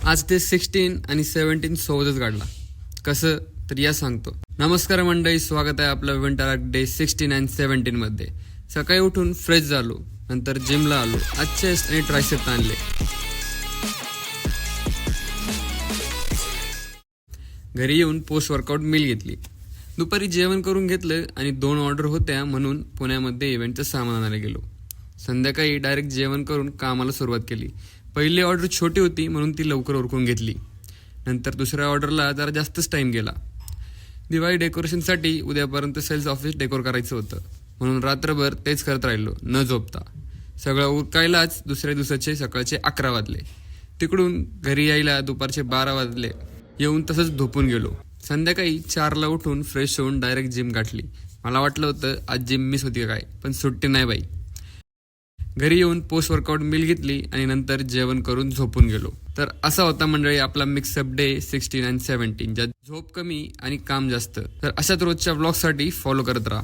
आज ते 16 आणि 17 सोबतच काढला. कसं तर या सांगतो. नमस्कार मंडळी, स्वागत आहे आपलं विंटर डे 16 आणि 17 मध्ये. सकाळी उठून फ्रेश झालो, नंतर जिमला आलो. आज चेस्ट आणि ट्रायसेप आणले. घरी येऊन पोस्ट वर्कआउट मील घेतली. दुपारी जेवण करून घेतलं आणि 2 ऑर्डर होत्या म्हणून पुण्यामध्ये इव्हेंटचं सामान आणायला गेलो. संध्याकाळी डायरेक्ट जेवण करून कामाला सुरुवात केली. पहिली ऑर्डर छोटी होती म्हणून ती लवकर उरकून घेतली. नंतर दुसऱ्या ऑर्डरला जरा जास्तच टाईम गेला. दिवाळी डेकोरेशनसाठी उद्यापर्यंत सेल्स ऑफिस डेकोर करायचं होतं म्हणून रात्रभर तेच करत राहिलो न झोपता. सगळं उरकायलाच दुसऱ्या दिवसाचे सकाळचे 11 वाजले. तिकडून घरी यायला दुपारचे 12 वाजले. येऊन तसंच झोपून गेलो. संध्याकाळी 4ला उठून फ्रेश होऊन डायरेक्ट जिम गाठली. मला वाटलं होतं आज जिम मिस होती काय, पण सुट्टी नाही बाई. घरी येऊन पोस्ट वर्कआउट मील घेतली आणि नंतर जेवण करून झोपून गेलो. तर असा होता मंडळी आपला मिक्सअप डे 16 आणि 17, ज्यात झोप कमी आणि काम जास्त. तर अशाच रोजच्या व्लॉगसाठी फॉलो करत राहा.